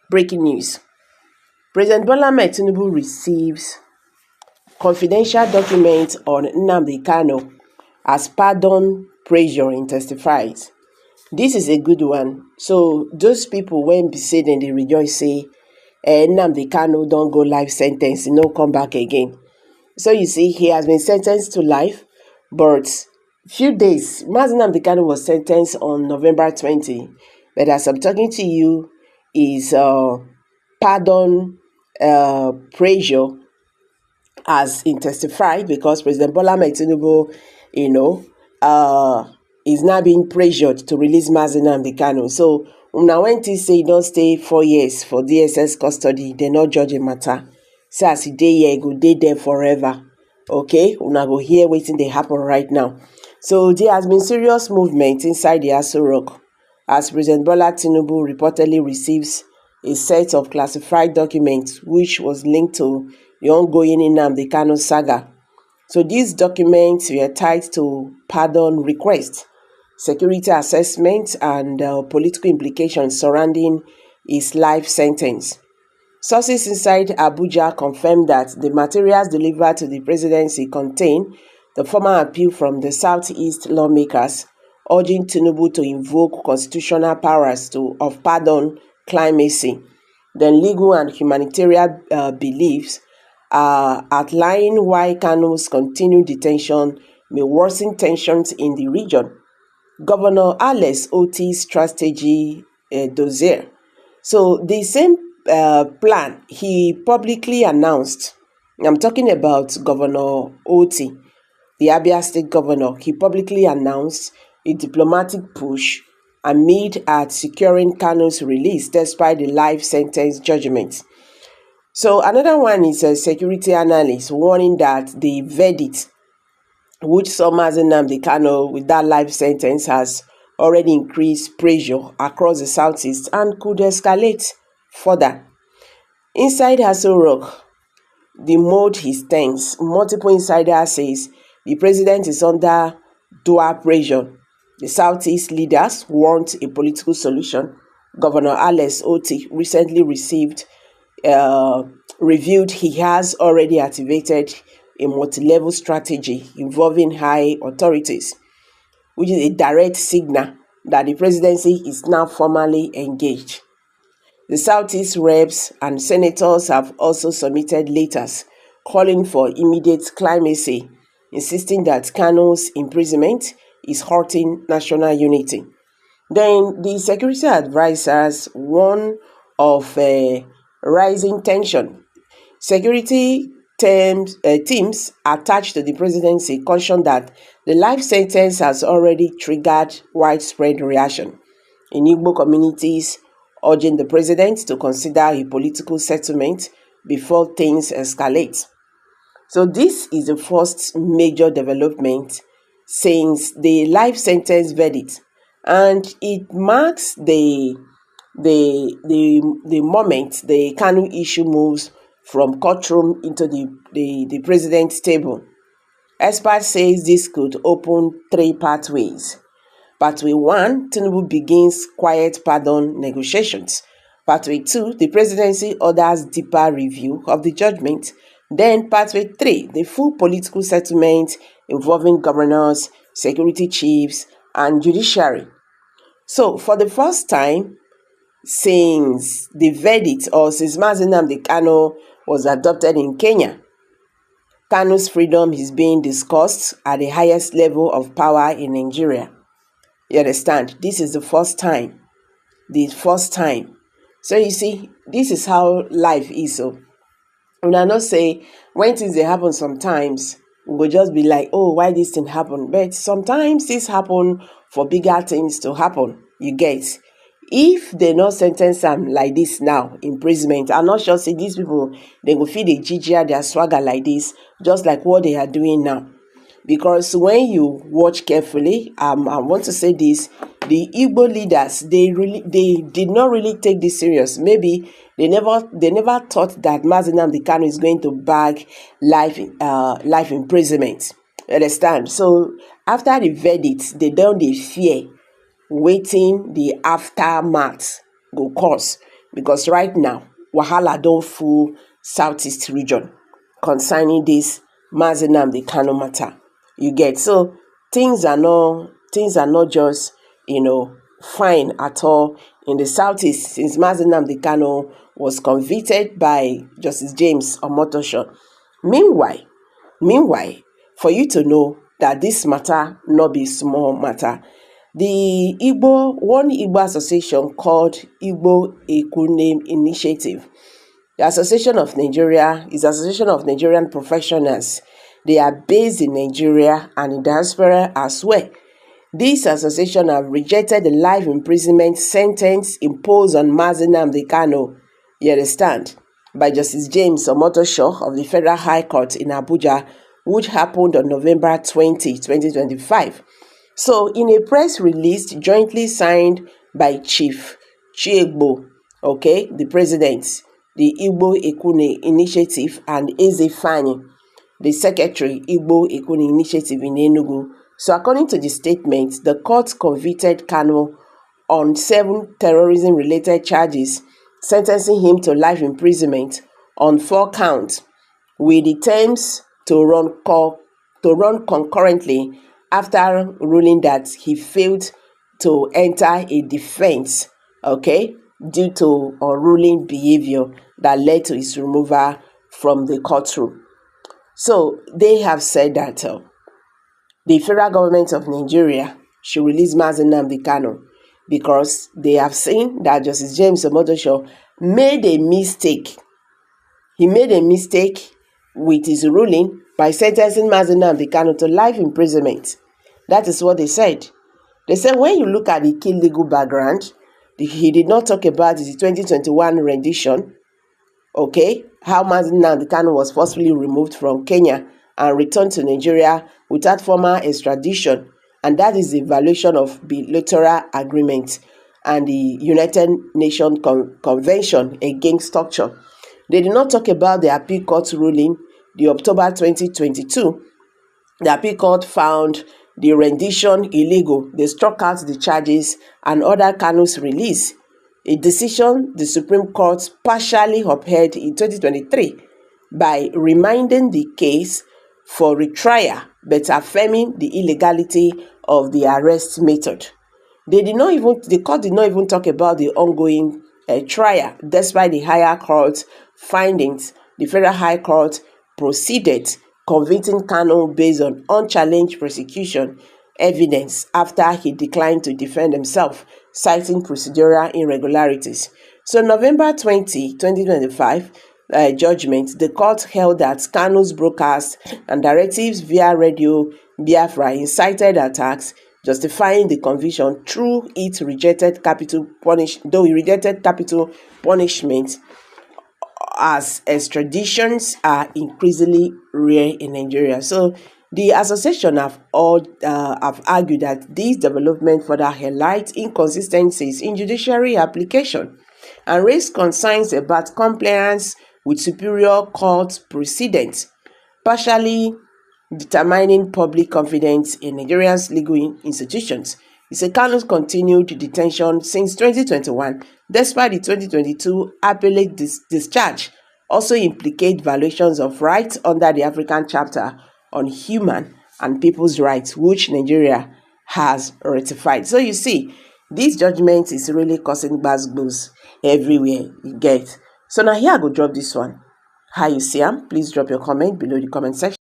Breaking news. President Bola Ahmed Tinubu receives confidential documents on Nnamdi Kanu as pardon pressure intensifies. This is a good one. So those people when be say dem dey rejoice say Nnamdi Kanu don go life sentence, no come back again. So you see, he has been sentenced to life, but few days, Nnamdi Kanu was sentenced on November 20, but as I'm talking to you, is pardon pressure has intensified because President Bola Ahmed Tinubu, is now being pressured to release Nnamdi Kanu. So now when they say he don't stay 4 years for DSS custody, they not judge a matter. Say as he dey here, he go dey there forever. Okay, una go hear wetin dey happen right now. So there has been serious movement inside the Aso Rock as President Bola Tinubu reportedly receives a set of classified documents which was linked to the ongoing Nnamdi Kanu saga. So these documents were tied to pardon requests, security assessment, and political implications surrounding his life sentence. Sources inside Abuja confirmed that the materials delivered to the presidency contain the formal appeal from the Southeast lawmakers urging Tinubu to invoke constitutional powers of pardon clemency, then legal and humanitarian beliefs outlining why Kanu's continued detention may worsen tensions in the region. Governor Alex Oti's strategy dossier. So the same plan he publicly announced. I'm talking about Governor Oti, the Abia State governor. He publicly announced a diplomatic push amid at securing Kanu's release despite the life sentence judgment. So another one is a security analyst warning that the verdict which summons Nnamdi Kanu with that life sentence has already increased pressure across the southeast and could escalate further. Inside Aso Rock, the mode is tense. Multiple insiders says the president is under dual pressure. The southeast leaders want a political solution. Governor Alex Oti recently revealed he has already activated a multi-level strategy involving high authorities, which is a direct signal that the presidency is now formally engaged. The Southeast reps and senators have also submitted letters calling for immediate clemency, insisting that Kanu's imprisonment is hurting national unity. Then the security advisors warn of rising tension. Security teams attached to the presidency caution that the life sentence has already triggered widespread reaction in Igbo communities, urging the president to consider a political settlement before things escalate. So this is the first major development since the life sentence verdict, and it marks the moment the Kanu issue moves from courtroom into the president's table. Experts say this could open 3 pathways. Pathway 1, Tinubu begins quiet pardon negotiations. Pathway 2, the presidency orders deeper review of the judgment. Then pathway 3, the full political settlement involving governors, security chiefs, and judiciary. So for the first time since the verdict or since Nnamdi Kanu was adopted in Kenya, Kanu's freedom is being discussed at the highest level of power in Nigeria. You understand? This is the first time. The first time. So you see, this is how life is. So when I not say when things they happen sometimes, we will just be like, oh, why this thing happen? But sometimes this happen for bigger things to happen. You get? If they not sentence them like this now, imprisonment, I'm not sure say these people, they go feel the GGR, their swagger like this, just like what they are doing now. Because when you watch carefully, I want to say this, the Igbo leaders, they did not really take this serious. Maybe they never thought that Nnamdi Kanu is going to bag life imprisonment. You understand? So after the verdict, they fear waiting the aftermath go cause, because right now wahala don full southeast region concerning this Mazi Nnamdi Kanu matter. You get, so things are not just fine at all in the southeast since Mazi Nnamdi Kanu was convicted by Justice James Omotosho. Meanwhile, for you to know that this matter not be small matter, one Igbo association called Igbo Ekune Initiative, the Association of Nigeria is Association of Nigerian Professionals. They are based in Nigeria and in diaspora as well. This association have rejected the life imprisonment sentence imposed on Mazi Nnamdi Kanu, you understand, by Justice James Omotosho of the Federal High Court in Abuja, which happened on November 20, 2025. So, in a press release jointly signed by Chief Chiegbo, the president, the Igbo Ekune Initiative, and Eze Fani, the secretary, Igbo Ekune Initiative in Enugu. So, according to the statement, the court convicted Kanu on 7 terrorism-related charges, sentencing him to life imprisonment on 4 counts, with the terms to run concurrently after ruling that he failed to enter a defense, due to unruly behavior that led to his removal from the courtroom. So they have said that the federal government of Nigeria should release Mazi Nnamdi Kanu because they have seen that Justice James Omotosho made a mistake. He made a mistake with his ruling by sentencing Mazi Nnamdi Kanu to life imprisonment. That is what they said. They said when you look at the key legal background, he did not talk about the 2021 rendition, how Mazi Nnamdi Kanu was forcibly removed from Kenya and returned to Nigeria without formal extradition, and that is the violation of bilateral agreement and the United Nations Convention Against Torture. They did not talk about the appeal court ruling, the October 2022. The appeal court found the rendition illegal. They struck out the charges and ordered Kanu's release, a decision the Supreme Court partially upheld in 2023 by remanding the case for retrial but affirming the illegality of the arrest method. The court did not even talk about the ongoing trial. Despite the higher court findings, the Federal High Court proceeded convicting Kanu based on unchallenged prosecution evidence after he declined to defend himself, citing procedural irregularities. So November 20, 2025 judgment, the court held that Kanu's broadcast and directives via Radio Biafra incited attacks, justifying the conviction through it rejected capital punishment, as extraditions are increasingly rare in Nigeria. So the association have argued that these developments further highlight inconsistencies in judiciary application and raise concerns about compliance with superior court precedents, partially determining public confidence in Nigeria's legal institutions. It's a Kanu's continued detention since 2021, despite the 2022 appellate discharge, also implicate violations of rights under the African Chapter on Human and People's Rights, which Nigeria has ratified. So you see, this judgment is really causing gbas everywhere you get. So now here I go drop this one. How you see am? Please drop your comment below the comment section.